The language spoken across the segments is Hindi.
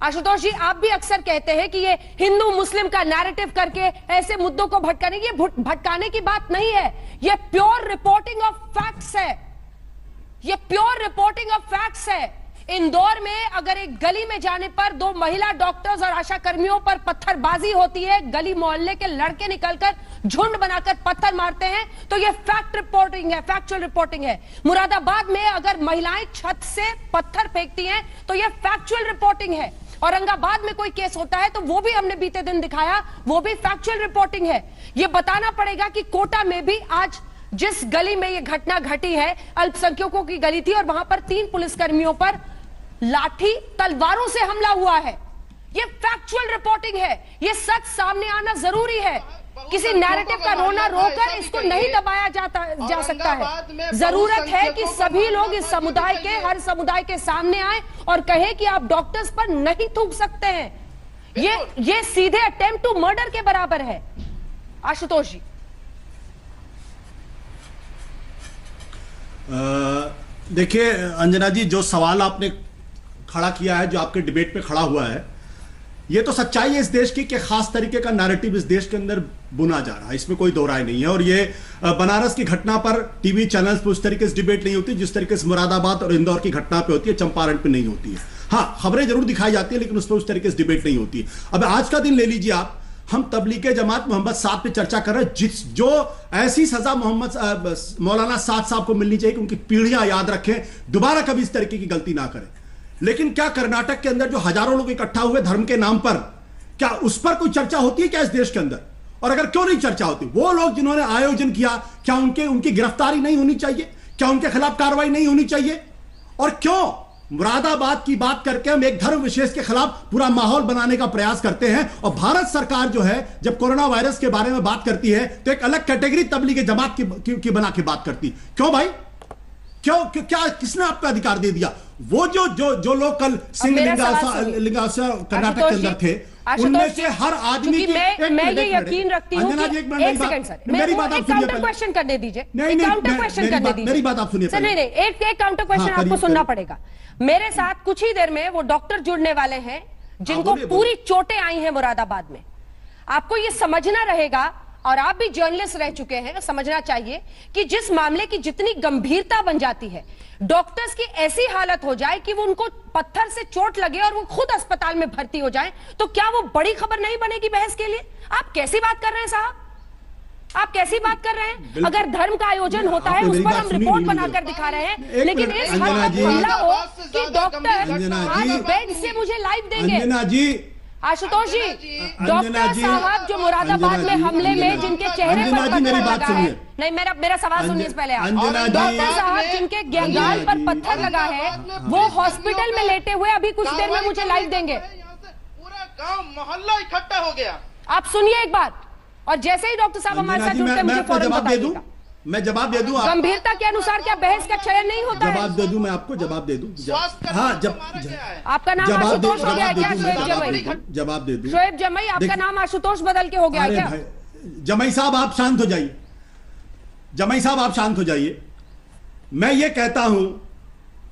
आशुतोष जी, आप भी अक्सर कहते हैं कि ये हिंदू मुस्लिम का नैरेटिव करके ऐसे मुद्दों को भटकाने की, ये भटकाने की बात नहीं है, ये प्योर रिपोर्टिंग ऑफ फैक्ट्स है। ये प्योर रिपोर्टिंग ऑफ फैक्ट्स है। इंदौर में अगर एक गली में जाने पर 2 महिला डॉक्टर्स और आशा कर्मियों पर पत्थरबाजी होती है, गली मोहल्ले के लड़के निकलकर झुंड बनाकर पत्थर मारते हैं, तो ये फैक्ट रिपोर्टिंग है, फैक्चुअल रिपोर्टिंग है। मुरादाबाद में अगर महिलाएं छत से पत्थर फेंकती हैं तो ये फैक्चुअल रिपोर्टिंग है। औरंगाबाद में कोई केस होता है तो वो भी हमने बीते दिन दिखाया, वो भी फैक्चुअल रिपोर्टिंग है। ये बताना पड़ेगा कि कोटा में भी आज जिस गली में ये घटना घटी है, अल्पसंख्यकों की गली थी और वहां पर 3 पुलिसकर्मियों पर लाठी तलवारों से हमला हुआ है। ये फैक्चुअल रिपोर्टिंग है, ये सच सामने आना जरूरी है। किसी नैरेटिव का रोना रोकर इसको नहीं दबाया जा सकता है। जरूरत है कि सभी लोग इस समुदाय के, हर समुदाय के सामने आए और कहें कि आप डॉक्टर्स पर नहीं थूक सकते हैं। ये सीधे अटेम्प्ट टू मर्डर के बराबर है। आशुतोष जी, देखिए अंजना जी, जो सवाल आपने खड़ा किया है, जो आपके डिबेट पे खड़ा हुआ है, ये तो सच्चाई है इस देश की कि खास तरीके का नैरेटिव इस देश के अंदर बुना जा रहा है, इसमें कोई दो राय नहीं है। और ये बनारस की घटना पर टीवी चैनल्स पे उस तरीके से डिबेट नहीं होती जिस तरीके से मुरादाबाद और इंदौर की घटना पे होती है, चंपारण पे नहीं होती है। हाँ, खबरें जरूर दिखाई जाती है लेकिन उस पर उस तरीके से डिबेट नहीं होती है। अब आज का दिन ले लीजिए आप, हम तबलीगे जमात मोहम्मद साद पे चर्चा कर रहे हैं, जो ऐसी सजा मौलाना साद साहब को मिलनी चाहिए कि उनकी पीढ़ियां याद रखें, दोबारा कभी इस तरीके की गलती ना करें। लेकिन क्या कर्नाटक के अंदर जो हजारों लोग इकट्ठा हुए धर्म के नाम पर, क्या उस पर कोई चर्चा होती है क्या इस देश के अंदर? और अगर क्यों नहीं चर्चा होती, वो लोग जिन्होंने आयोजन किया, क्या उनकी गिरफ्तारी नहीं होनी चाहिए? क्या उनके खिलाफ कार्रवाई नहीं होनी चाहिए? और क्यों मुरादाबाद की बात करके हम एक धर्म विशेष के खिलाफ पूरा माहौल बनाने का प्रयास करते हैं? और भारत सरकार जो है जब कोरोना वायरस के बारे में बात करती है तो एक अलग कैटेगरी तबलीगी जमात की बना के बात करती। क्यों भाई? क्यों? क्या किसने आपको अधिकार दे दिया? वो जो लोग कल सिंहलिंगासा कर्नाटक के अंदर थे, उनमें से हर आदमी की मैं ये यकीन रखती हूं कि एक सेकंड सर, मेरी बात आप सुनिए, काउंटर क्वेश्चन करने दीजिए, काउंटर क्वेश्चन करने दीजिए, मेरी बात आप सुनिए, नहीं एक काउंटर क्वेश्चन आपको सुनना पड़ेगा। मेरे साथ कुछ ही देर में वो डॉक्टर जुड़ने वाले हैं जिनको पूरी चोटें आई हैं मुरादाबाद में। आपको ये समझना रहेगा, और आप भी जर्नलिस्ट रह चुके हैं, समझना चाहिए कि जिस मामले की जितनी गंभीरता बन जाती है, डॉक्टर्स की ऐसी हालत हो जाए कि वो उनको पत्थर से चोट लगे और वो खुद अस्पताल में भर्ती हो जाए, तो क्या वो बड़ी खबर नहीं बनेगी बहस के लिए? आप कैसी बात कर रहे हैं साहब? आप कैसी बात कर रहे हैं? अगर धर्म का आयोजन होता है उस पर हम रिपोर्ट बनाकर दिखा रहे हैं, लेकिन इस हद तक हमला हो कि डॉक्टर बेड से मुझे लाइव देंगे। आशुतोष जी, डॉक्टर साहब जो मुरादाबाद में हमले में जिनके चेहरे पर पत्थर लगा है, नहीं मेरा सवाल सुनिए पहले आप। डॉक्टर साहब जिनके गाल पर पत्थर लगा है, वो हॉस्पिटल में लेटे हुए अभी कुछ देर में मुझे लाइव देंगे। पूरा गांव मोहल्ला इकट्ठा हो गया। आप सुनिए एक बात, और जैसे ही डॉक्टर साहब हमारे साथ जुड़ते हैं मुझे फौरन बताइएगा। मैं जवाब दे दूं। गंभीरता के अनुसार क्या बहस का चयन नहीं होता है? जवाब दे दूं, मैं आपको जवाब दे दूं। हाँ, आपका नाम आशुतोष हो गया क्या? शोएब जमई, जवाब दे दूं। शोएब जमई, आपका नाम आशुतोष बदल के हो गया क्या? जमई साहब आप शांत हो जाइए, जमई साहब आप शांत हो जाइए। मैं ये कहता हूं,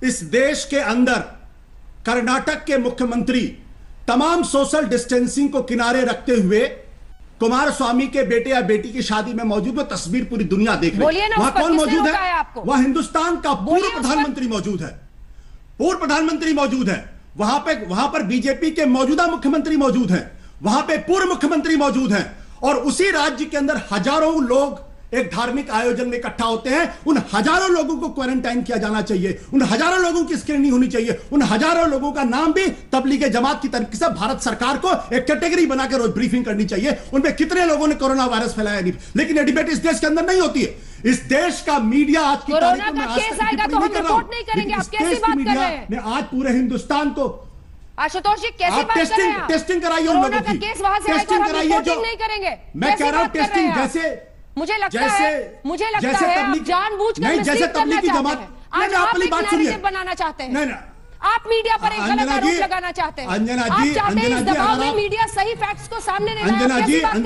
इस देश के अंदर कर्नाटक के मुख्यमंत्री तमाम सोशल डिस्टेंसिंग को किनारे रखते हुए कुमार स्वामी के बेटे या बेटी की शादी में मौजूद है। तस्वीर पूरी दुनिया देख रही है। वहां कौन मौजूद है? वहां हिंदुस्तान का पूर्व प्रधानमंत्री मौजूद है, पूर्व प्रधानमंत्री मौजूद है। वहां पर बीजेपी के मौजूदा मुख्यमंत्री मौजूद हैं, वहां पे पूर्व मुख्यमंत्री मौजूद हैं। और उसी राज्य के अंदर हजारों लोग एक धार्मिक आयोजन में इकट्ठा होते हैं। उन हजारों लोगों को क्वारंटाइन किया जाना चाहिए, उन हजारों लोगों की स्क्रीनिंग होनी चाहिए, उन हजारों लोगों का नाम भी तबलीगे जमात की तरीके से भारत सरकार को एक कैटेगरी बनाकर रोज ब्रीफिंग करनी चाहिए। उनमें कितने लोगों ने कोरोना वायरस फैलाया नहीं, लेकिन ये डिबेट इस देश के अंदर नहीं होती है। इस देश का मीडिया आज की तारीख में आज पूरे हिंदुस्तान को आशुतोष जी कैसे बात कर रहे हैं? टेस्टिंग कराइए उन लोगों की, टेस्टिंग कराइए। जो नहीं करेंगे, मैं कह रहा हूं टेस्टिंग, जैसे मुझे लगता है जानबूझकर नहीं, जैसे तबलीगी जमात, आज आप एक नैरेटिव बनाना चाहते हैं, आप मीडिया पर एक गलत आरोप लगाना चाहते हैं। अंजना जी, आप चाहते हैं इस दबाव में मीडिया सही फैक्ट्स को सामने नहीं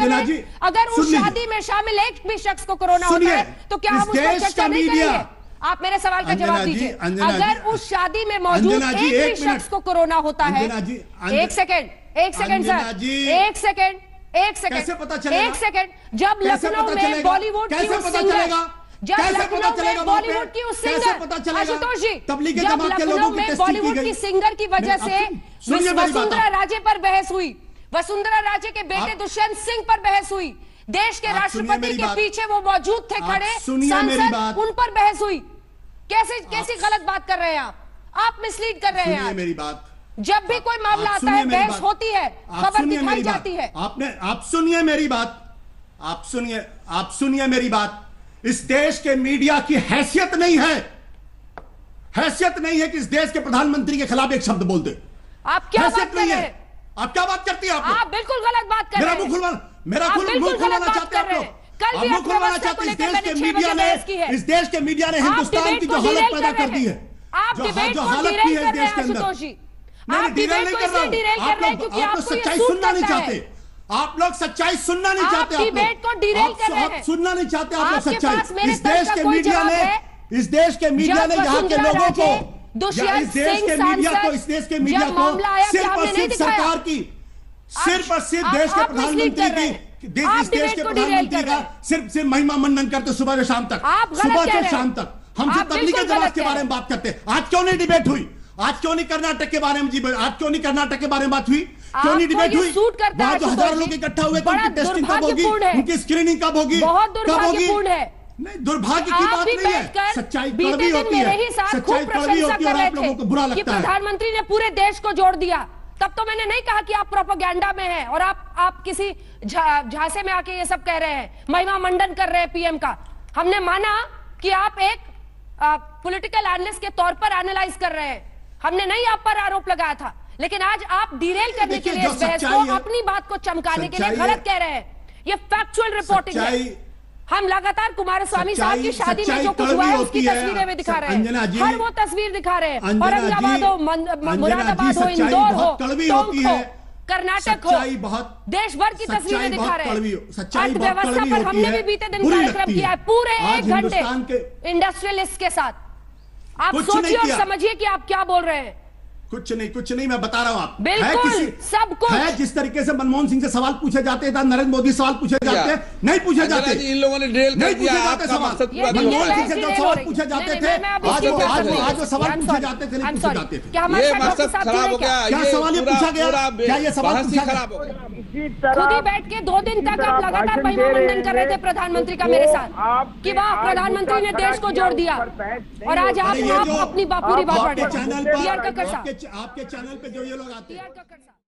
लाए। अगर उस शादी में शामिल एक भी शख्स को कोरोना होता है तो क्या आप उस पर चर्चा नहीं करेंगे? आप मेरे सवाल का अंजना जवाब जी, दीजिए। अंजना अगर जी, उस शादी में मौजूद अंजना जी, एक भी एक मिनट। शख्स को कोरोना होता है, अंजना जी, एक सेकंड अंजना सर, जी, एक सेकंड कैसे पता चलेगा? एक सेकंड, जब कैसे लखनऊ पता में चलेगा? बॉलीवुड की कैसे उस पता सिंगर, चलेगा? जब कैसे पता लखनऊ चलेगा में वहाँ पे? बॉलीवुड की उस कैसे सिंगर, पता चलेगा? आशुतोष जी, तबलीगी जब जमात के लखनऊ लोगों की में टेस्टिंग की बॉलीवुड गई। की सिंगर की वजह से सुनिए मेरी बात वसुंधरा आप। राजे पर बहस हुई, वसुंधरा राजे के बेटे दुष्यंत सिंह पर बहस हुई, देश के आप सुनिए राष्ट्रपति मेरी के बात। पीछे वो मौजूद थे आप खड़े सुनिए मेरी सांसद, बात। उन पर बहस हुई। कैसी गलत बात कर रहे हैं आप मिसलीड कर रहे हैं। सुनिए मेरी बात, जब भी कोई मामला आप आता है सुनिए मेरी बहस बात। होती है, आप खबर सुनिए दिखाई मेरी बात। जाती है। आप सुनिए मेरी बात, आप सुनिए मेरी बात। इस देश के मीडिया की हैसियत नहीं है कि इस देश के प्रधानमंत्री के खिलाफ एक शब्द बोल दे। आप क्या बात कर रहे हैं? आप क्या बात करती है? आप बिल्कुल गलत बात कर रहे हैं। मेरा आप मुंह बिल्कुल खुलवाना गलत बात चाहते हैं कर रहे आप हैं। लोग। कल भी मुंह खुलवाना अर्थव्यवस्था चाहते को हैं। इस लेकर देश मैंने के 6 मीडिया बजे ने बहस की है। इस देश के मीडिया ने आप हिंदुस्तान की डिबेट जो को हालत डिरेल पैदा कर कर रहे दी हैं। है, आप डिबेट जो को हालत डिरेल की है कर इस रहे देश हैं के अंदर। आशुतोष जी। मैं आप डिरेल डिबेट नहीं को कर रहा इसलिए डिरेल हूं। कर रहे हैं क्योंकि आप लोग आपको ये सच्चाई सूट सुनना नहीं करता चाहते। है। आप लोग सच्चाई सुनना नहीं आप चाहते। आप डिबेट को डिरेल कर रहे आप हैं। सुनना नहीं चाहते। आप लोग आपके सच्चाई। पास मेरे इस देश तर्क के का कोई मीडिया जवाब ने है? इस देश के मीडिया ने यहाँ के लोगों को दुष्यंत इस देश सिंह के मीडिया को सांसद, इस देश के मीडिया जब को मामला आया सिर्फ क्या और हमने नहीं सिर्फ दिखाया? सरकार की सिर्फ और सिर्फ देश के आप मिसलीड प्रधानमंत्री कर रहे की हैं। इस आप देश डिबेट के को डिरेल प्रधानमंत्री कर का रहे हैं। सिर्फ महिमा मंडन करते सुबह से शाम तक, आप गलत सुबह कह से रहे शाम हैं। तक। हमसे आप तबलीगी बिल्कुल जमात गलत के कह बारे रहे में हैं। बात करते हैं। आज क्यों नहीं डिबेट हुई? आज क्यों नहीं कर्नाटक के बारे में जी? आज क्यों नहीं कर्नाटक के बारे में बात हुई? क्यों नहीं आपको डिबेट ये हुई? सूट करता है वहां जो आशुतोष हजार जी। लोग इकट्ठा हुए थे, बड़ा उनकी टेस्टिंग कब होगी? दुर्भाग्यपूर्ण है। उनकी स्क्रीनिंग कब होगी? बहुत कब होगी? दुर्भाग्यपूर्ण है। नहीं, दुर्भाग्य की आप बात भी नहीं है। बैठकर सच्चाई बीते कड़वी दिन होती मेरे है। ही साथ सच्चाई खूब कड़वी प्रशंसा होती है कर और रहे आप लोगों को बुरा थे कि लगता है। प्रधानमंत्री ने पूरे देश को जोड़ दिया। तब तो मैंने नहीं कहा कि आप प्रोपेगेंडा में हैं और आप किसी झांसे में आके ये सब कह रहे हैं, महिमा मंडन कर रहे हैं पीएम का। हमने माना कि आप एक पॉलिटिकल एनालिस्ट के तौर पर एनालाइज कर रहे हैं। हमने नहीं आप पर आरोप लगाया था, लेकिन आज आप डिरेल करने के लिए इस बहस को, अपनी बात को चमकाने के लिए गलत कह रहे हैं। ये फैक्चुअल रिपोर्टिंग है। हम लगातार कुमारस्वामी साहब की शादी में जो कुछ हुआ है उसकी तस्वीरें में दिखा रहे हैं। हर वो तस्वीर दिखा रहे हैं। औरंगाबाद हो, मुरादाबाद हो, इंदौर हो, टोंक हो, कर्नाटक हो, देश भर की तस्वीरें दिखा रहे हैं। अर्थव्यवस्था पर हमने भी बीते दिन कार्यक्रम किया है पूरे 1 घंटे इंडस्ट्रियलिस्ट के साथ। आप सोचिए और समझिए कि आप क्या बोल रहे हैं। कुछ नहीं, मैं बता रहा हूं। आप बिल्कुल सब कुछ है। जिस तरीके से मनमोहन सिंह से सवाल पूछे जाते हैं, नरेंद्र मोदी सवाल पूछे जाते हैं, नहीं पूछे जाते। इन लोगों ने ड्रिल कर दिया। आपका मकसद पूरा नहीं हुआ। मनमोहन सिंह से जो सवाल पूछे जाते थे, आज जो सवाल पूछे जाते थे, नहीं पूछे जाते थे। ये मकसद खराब हो गया। क्या सवाल ये पूछा गया? क्या ये सवाल पूछा खराब हो गया? खुद ही बैठ के 2 दिन तक आप लगातार महिमा मंडन कर रहे थे प्रधानमंत्री का मेरे साथ कि वाह प्रधानमंत्री ने देश को जोड़ दिया, और आज आप अपनी पूरी बात आपके चैनल पर जो ये लोग आते हैं।